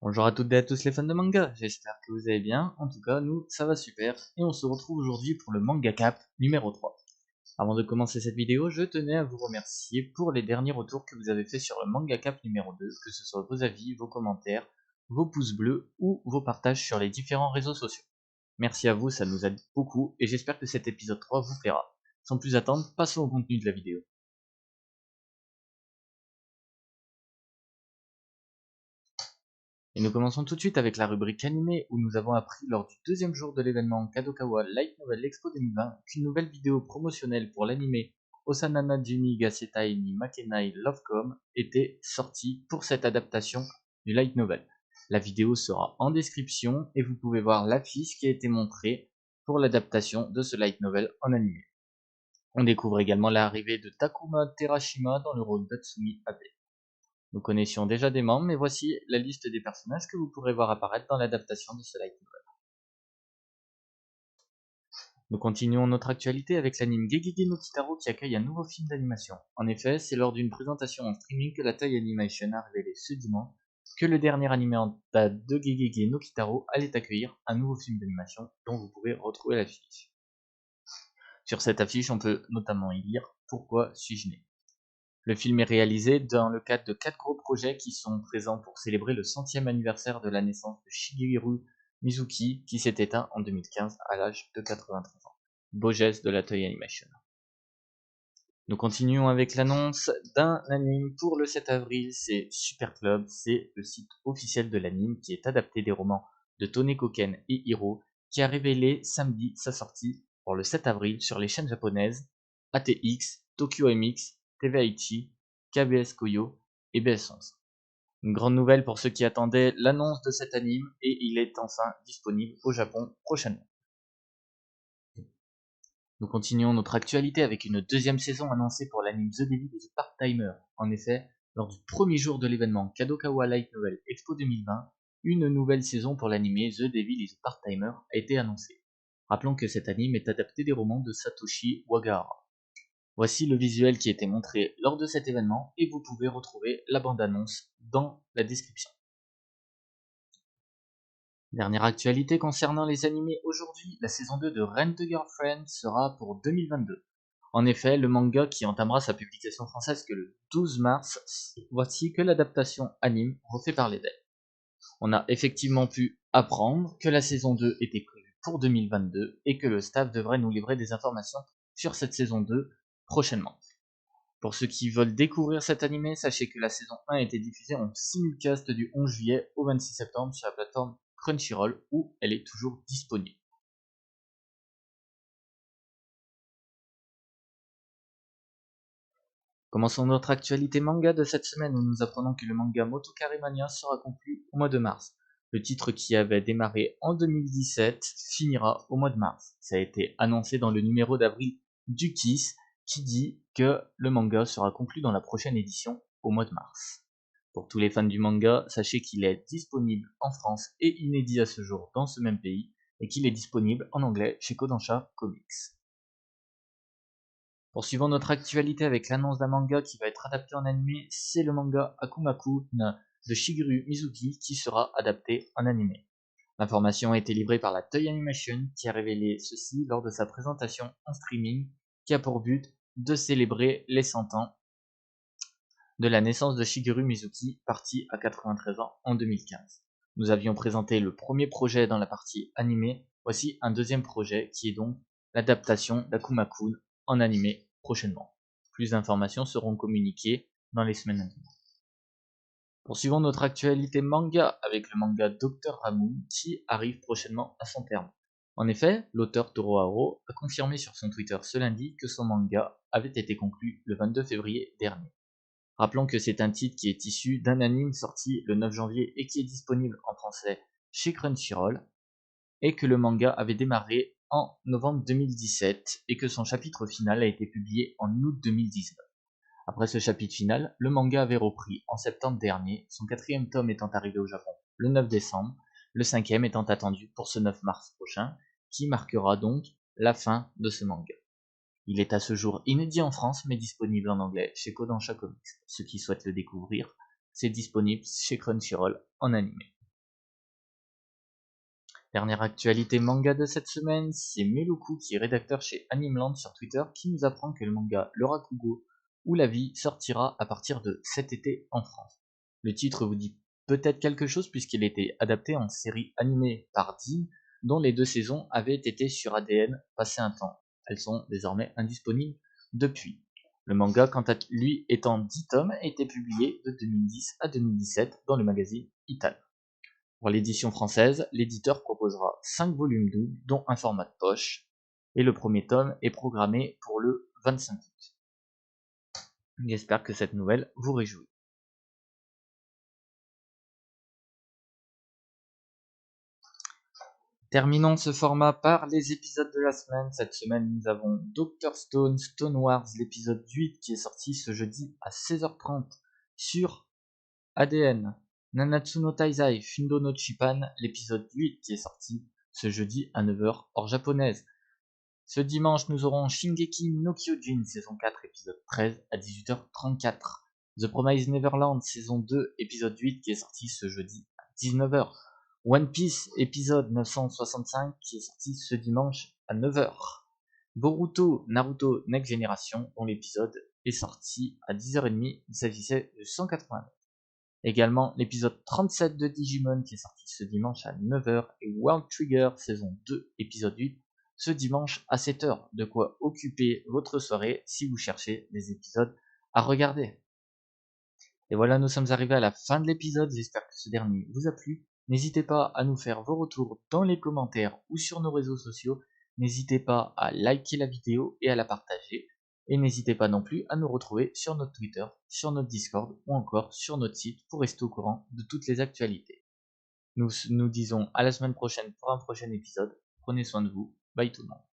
Bonjour à toutes et à tous les fans de manga, j'espère que vous allez bien, en tout cas nous ça va super, et on se retrouve aujourd'hui pour le Manga Cap numéro 3. Avant de commencer cette vidéo, je tenais à vous remercier pour les derniers retours que vous avez fait sur le Manga Cap numéro 2, que ce soit vos avis, vos commentaires, vos pouces bleus ou vos partages sur les différents réseaux sociaux. Merci à vous, ça nous aide beaucoup, et j'espère que cet épisode 3 vous plaira. Sans plus attendre, passons au contenu de la vidéo. Et nous commençons tout de suite avec la rubrique animé où nous avons appris lors du deuxième jour de l'événement Kadokawa Light Novel Expo 2020 qu'une nouvelle vidéo promotionnelle pour l'animé Osanana Juni Gasetai ni Makenai Lovecom était sortie pour cette adaptation du Light Novel. La vidéo sera en description et vous pouvez voir l'affiche qui a été montrée pour l'adaptation de ce Light Novel en animé. On découvre également l'arrivée de Takuma Terashima dans le rôle d'Atsumi Abe. Nous connaissions déjà des membres, mais voici la liste des personnages que vous pourrez voir apparaître dans l'adaptation de ce light novel. Nous continuons notre actualité avec l'anime Gegege no Kitaro qui accueille un nouveau film d'animation. En effet, c'est lors d'une présentation en streaming que la Toei Animation a révélé ce dimanche que le dernier animé en date de Gegege no Kitaro allait accueillir un nouveau film d'animation dont vous pouvez retrouver l'affiche. Sur cette affiche, on peut notamment y lire « Pourquoi suis-je né ?» Le film est réalisé dans le cadre de 4 gros projets qui sont présents pour célébrer le 100e anniversaire de la naissance de Shigeru Mizuki qui s'est éteint en 2015 à l'âge de 93 ans. Beau geste de la Toei Animation. Nous continuons avec l'annonce d'un anime pour le 7 avril, c'est Super Club, c'est le site officiel de l'anime qui est adapté des romans de Tone Koken et Hiro, qui a révélé samedi sa sortie pour le 7 avril sur les chaînes japonaises ATX, Tokyo MX, TV Aichi, KBS Koyo et BS11. Une grande nouvelle pour ceux qui attendaient l'annonce de cet anime et il est enfin disponible au Japon prochainement. Nous continuons notre actualité avec une deuxième saison annoncée pour l'anime The Devil is a Part-Timer. En effet, lors du premier jour de l'événement Kadokawa Light Novel Expo 2020, une nouvelle saison pour l'anime The Devil is a Part-Timer a été annoncée. Rappelons que cet anime est adapté des romans de Satoshi Wagahara. Voici le visuel qui a été montré lors de cet événement et vous pouvez retrouver la bande-annonce dans la description. Dernière actualité concernant les animés aujourd'hui, la saison 2 de Rent a Girlfriend sera pour 2022. En effet, le manga qui entamera sa publication française que le 12 mars, voici que l'adaptation anime refait parler d'elle. On a effectivement pu apprendre que la saison 2 était prévue pour 2022 et que le staff devrait nous livrer des informations sur cette saison 2 prochainement. Pour ceux qui veulent découvrir cet animé, sachez que la saison 1 a été diffusée en simulcast du 11 juillet au 26 septembre sur la plateforme Crunchyroll où elle est toujours disponible. Commençons notre actualité manga de cette semaine où nous apprenons que le manga Motokari Mania sera conclu au mois de mars. Le titre qui avait démarré en 2017 finira au mois de mars. Ça a été annoncé dans le numéro d'avril du Kiss qui dit que le manga sera conclu dans la prochaine édition au mois de mars. Pour tous les fans du manga, sachez qu'il est disponible en France et inédit à ce jour dans ce même pays et qu'il est disponible en anglais chez Kodansha Comics. Poursuivons notre actualité avec l'annonce d'un manga qui va être adapté en animé, c'est le manga Akumakun de Shigeru Mizuki qui sera adapté en animé. L'information a été livrée par la Toei Animation qui a révélé ceci lors de sa présentation en streaming qui a pour but de célébrer les 100 ans de la naissance de Shigeru Mizuki, parti à 93 ans en 2015. Nous avions présenté le premier projet dans la partie animée, voici un deuxième projet qui est donc l'adaptation d'Akuma-kun en animé prochainement. Plus d'informations seront communiquées dans les semaines à venir. Poursuivons notre actualité manga avec le manga Dr. Ramon qui arrive prochainement à son terme. En effet, l'auteur Toroharo a confirmé sur son Twitter ce lundi que son manga avait été conclu le 22 février dernier. Rappelons que c'est un titre qui est issu d'un anime sorti le 9 janvier et qui est disponible en français chez Crunchyroll, et que le manga avait démarré en novembre 2017 et que son chapitre final a été publié en août 2019. Après ce chapitre final, le manga avait repris en septembre dernier, son 4e tome étant arrivé au Japon le 9 décembre, le 5e étant attendu pour ce 9 mars prochain, qui marquera donc la fin de ce manga. Il est à ce jour inédit en France, mais disponible en anglais chez Kodansha Comics. Ceux qui souhaitent le découvrir, c'est disponible chez Crunchyroll en animé. Dernière actualité manga de cette semaine, c'est Meluku qui est rédacteur chez Animeland sur Twitter qui nous apprend que le manga Le Rakugo ou La Vie sortira à partir de cet été en France. Le titre vous dit peut-être quelque chose puisqu'il a été adapté en série animée par Dean dont les 2 saisons avaient été sur ADN passé un temps. Elles sont désormais indisponibles depuis. Le manga, quant à lui, étant 10 tomes, a été publié de 2010 à 2017 dans le magazine Ital. Pour l'édition française, l'éditeur proposera 5 volumes doubles, dont un format de poche, et le premier tome est programmé pour le 25 août. J'espère que cette nouvelle vous réjouit. Terminons ce format par les épisodes de la semaine. Cette semaine, nous avons Dr. Stone, Stone Wars, l'épisode 8 qui est sorti ce jeudi à 16h30 sur ADN. Nanatsu no Taizai, Fundo no Chipan, l'épisode 8 qui est sorti ce jeudi à 9h hors japonaise. Ce dimanche, nous aurons Shingeki no Kyojin, saison 4, épisode 13 à 18h34. The Promised Neverland, saison 2, épisode 8 qui est sorti ce jeudi à 19h. One Piece, épisode 965 qui est sorti ce dimanche à 9h. Boruto Naruto Next Generation, dont l'épisode est sorti à 10h30, il s'agissait de 180. Également l'épisode 37 de Digimon qui est sorti ce dimanche à 9h et World Trigger saison 2 épisode 8 ce dimanche à 7h. De quoi occuper votre soirée si vous cherchez des épisodes à regarder. Et voilà, nous sommes arrivés à la fin de l'épisode, j'espère que ce dernier vous a plu. N'hésitez pas à nous faire vos retours dans les commentaires ou sur nos réseaux sociaux. N'hésitez pas à liker la vidéo et à la partager. Et n'hésitez pas non plus à nous retrouver sur notre Twitter, sur notre Discord ou encore sur notre site pour rester au courant de toutes les actualités. Nous nous disons à la semaine prochaine pour un prochain épisode. Prenez soin de vous. Bye tout le monde.